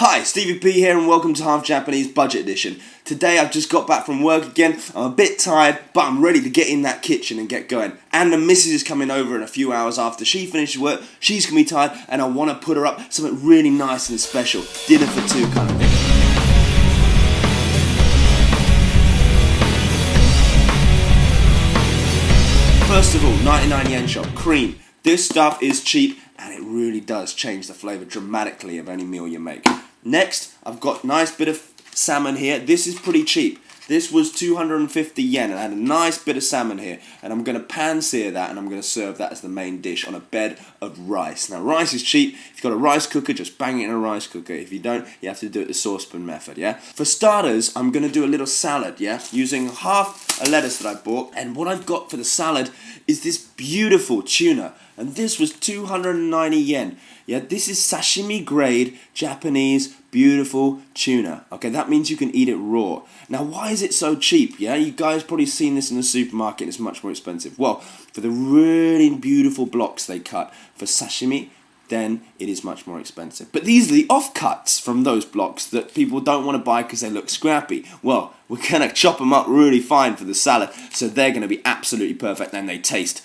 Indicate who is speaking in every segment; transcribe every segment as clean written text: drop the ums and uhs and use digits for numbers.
Speaker 1: Hi, Stevie P here and welcome to Half Japanese Budget Edition. Today I've just got back from work again. I'm a bit tired, but I'm ready to get in that kitchen and get going. And the missus is coming over in a few hours after she finishes work. She's going to be tired and I want to put her up something really nice and special. Dinner for two kind of thing. First of all, 99 yen shop, cream. This stuff is cheap and it really does change the flavour dramatically of any meal you make. Next, I've got a nice bit of salmon here. This is pretty cheap. This was 250 yen and I had a nice bit of salmon here. And I'm going to pan-sear that and I'm going to serve that as the main dish on a bed of rice. Now, rice is cheap. If you've got a rice cooker, just bang it in a rice cooker. If you don't, you have to do it the saucepan method, yeah? For starters, I'm going to do a little salad, yeah? Using half a lettuce that I bought. And what I've got for the salad is this beautiful tuna. And this was 290 yen. Yeah, this is sashimi grade Japanese beautiful tuna. Okay, that means you can eat it raw. Now, why is it so cheap? Yeah, you guys probably seen this in the supermarket. It's much more expensive. Well, for the really beautiful blocks they cut for sashimi, then it is much more expensive. But these are the offcuts from those blocks that people don't want to buy because they look scrappy. Well, we're going to chop them up really fine for the salad, so they're going to be absolutely perfect and they taste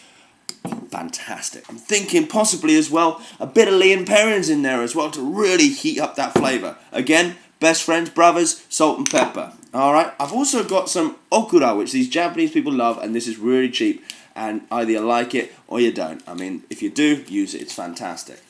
Speaker 1: fantastic. I'm thinking possibly as well a bit of Leon Perrins in there as well to really heat up that flavour. Again, best friends, brothers, salt and pepper. Alright, I've also got some okura, which these Japanese people love, and this is really cheap, and either you like it or you don't. I mean, if you do, use it, it's fantastic.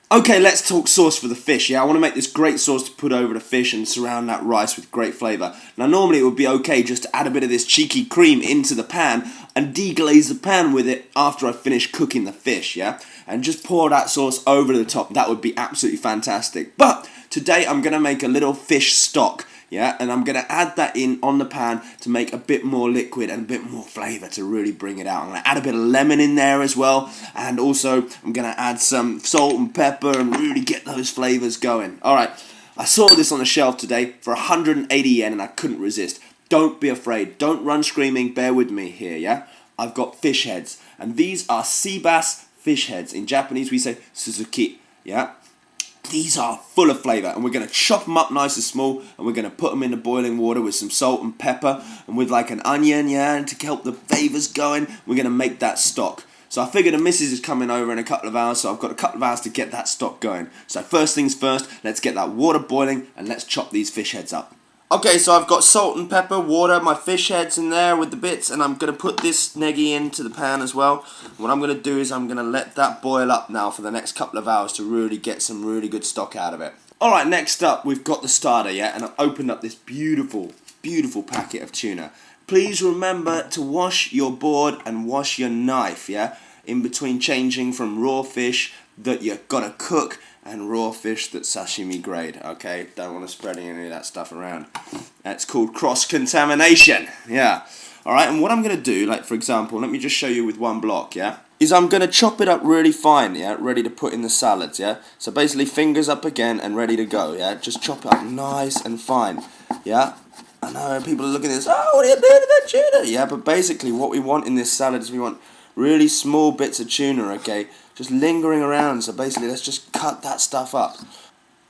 Speaker 1: Okay, let's talk sauce for the fish, yeah? I want to make this great sauce to put over the fish and surround that rice with great flavour. Now, normally it would be okay just to add a bit of this cheeky cream into the pan and deglaze the pan with it after I finish cooking the fish, yeah? And just pour that sauce over the top. That would be absolutely fantastic. But today I'm going to make a little fish stock, yeah? And I'm going to add that in on the pan to make a bit more liquid and a bit more flavour to really bring it out. I'm going to add a bit of lemon in there as well. And also I'm going to add some salt and pepper and really get those flavours going. Alright, I saw this on the shelf today for 180 yen and I couldn't resist. Don't be afraid. Don't run screaming. Bear with me here, yeah? I've got fish heads. And these are sea bass fish heads. In Japanese we say suzuki, yeah? These are full of flavour and we're going to chop them up nice and small and we're going to put them in the boiling water with some salt and pepper and with like an onion, yeah, to help the flavours going. We're going to make that stock. So I figured the missus is coming over in a couple of hours, so I've got a couple of hours to get that stock going. So first things first, let's get that water boiling and let's chop these fish heads up. Okay, so I've got salt and pepper, water, my fish heads in there with the bits, and I'm going to put this negi into the pan as well. What I'm going to do is I'm going to let that boil up now for the next couple of hours to really get some really good stock out of it. Alright, next up we've got the starter, yeah, and I've opened up this beautiful, beautiful packet of tuna. Please remember to wash your board and wash your knife, yeah, in between changing from raw fish that you've got to cook and raw fish that's sashimi grade, okay? Don't want to spread any of that stuff around. That's called cross-contamination, yeah. Alright, and what I'm going to do, like for example, let me just show you with one block, yeah? Is I'm going to chop it up really fine, yeah? Ready to put in the salads, yeah? So basically fingers up again and ready to go, yeah? Just chop it up nice and fine, yeah? I know people are looking at this, oh, what are you doing to that tuna? Yeah, but basically what we want in this salad is we want really small bits of tuna, okay? Just lingering around, so basically let's just cut that stuff up.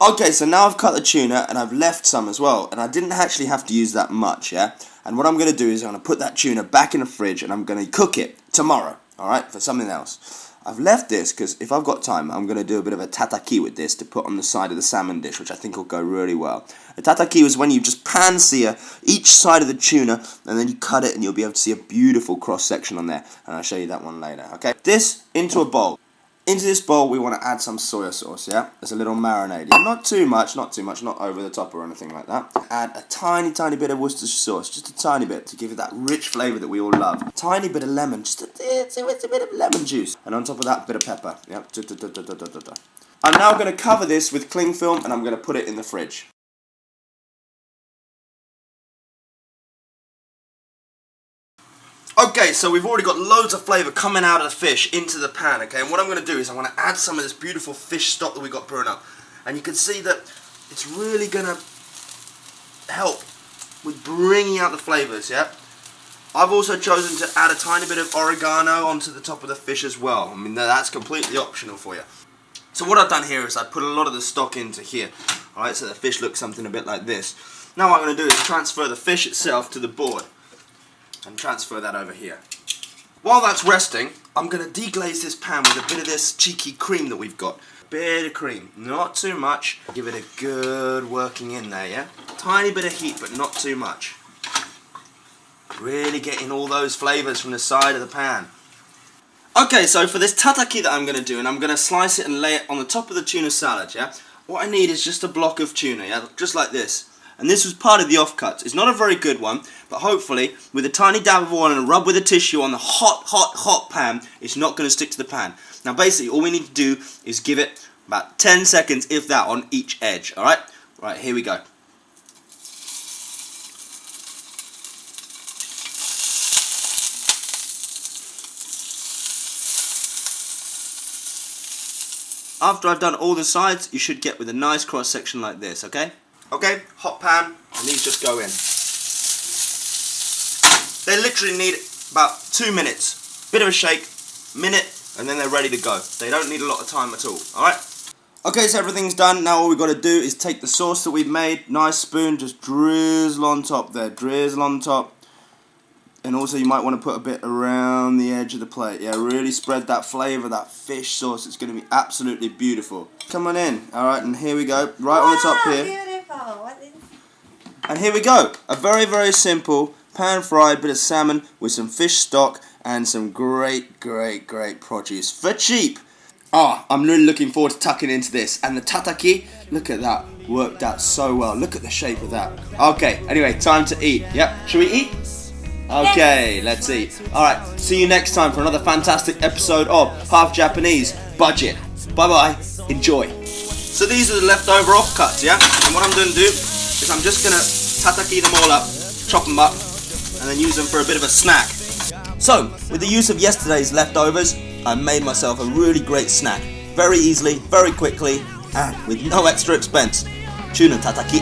Speaker 1: Okay, so now I've cut the tuna and I've left some as well, and I didn't actually have to use that much, yeah? And what I'm going to do is I'm going to put that tuna back in the fridge and I'm going to cook it tomorrow, alright, for something else. I've left this because if I've got time, I'm going to do a bit of a tataki with this to put on the side of the salmon dish, which I think will go really well. A tataki is when you just pan-sear each side of the tuna and then you cut it and you'll be able to see a beautiful cross-section on there. And I'll show you that one later, okay? This into a bowl. Into this bowl, we want to add some soya sauce, yeah? There's a little marinade. Not too much, not over the top or anything like that. Add a tiny, tiny bit of Worcestershire sauce, just a tiny bit, to give it that rich flavour that we all love. A tiny bit of lemon, just a bit of lemon juice. And on top of that, a bit of pepper, yeah? I'm now going to cover this with cling film and I'm going to put it in the fridge. Okay, so we've already got loads of flavour coming out of the fish into the pan, okay? And what I'm going to do is I'm going to add some of this beautiful fish stock that we got brewing up. And you can see that it's really going to help with bringing out the flavours, yeah? I've also chosen to add a tiny bit of oregano onto the top of the fish as well. I mean, that's completely optional for you. So what I've done here is I put a lot of the stock into here. Alright, so the fish looks something a bit like this. Now what I'm going to do is transfer the fish itself to the board. And transfer that over here. While that's resting, I'm going to deglaze this pan with a bit of this cheeky cream that we've got. Bit of cream, not too much. Give it a good working in there, yeah? Tiny bit of heat, but not too much. Really getting all those flavours from the side of the pan. Okay, so for this tataki that I'm going to do, and I'm going to slice it and lay it on the top of the tuna salad, yeah? What I need is just a block of tuna, yeah? Just like this. And this was part of the offcuts. It's not a very good one, but hopefully, with a tiny dab of oil and a rub with a tissue on the hot pan, it's not going to stick to the pan. Now basically, all we need to do is give it about 10 seconds, if that, on each edge, alright? Right, here we go. After I've done all the sides, you should get with a nice cross section like this, okay? Okay, hot pan, and these just go in. They literally need about 2 minutes. Bit of a shake, minute, and then they're ready to go. They don't need a lot of time at all, alright? Okay, so everything's done. Now all we've got to do is take the sauce that we've made, nice spoon, just drizzle on top there, drizzle on top. And also you might want to put a bit around the edge of the plate. Yeah, really spread that flavour, that fish sauce. It's going to be absolutely beautiful. Come on in. Alright, and here we go. Right on the top here.
Speaker 2: Beautiful. What is...
Speaker 1: And here we go. A very, very simple pan-fried bit of salmon with some fish stock and some great produce for cheap. I'm really looking forward to tucking into this. And the tataki, look at that. Worked out so well. Look at the shape of that. Okay, anyway, time to eat. Yep, should we eat? Okay, let's eat. Alright, see you next time for another fantastic episode of Half Japanese Budget. Bye-bye. Enjoy. So these are the leftover offcuts, yeah? And what I'm going to do is I'm just going to tataki them all up, chop them up, and then use them for a bit of a snack. So, with the use of yesterday's leftovers, I made myself a really great snack. Very easily, very quickly, and with no extra expense. Tuna Tataki.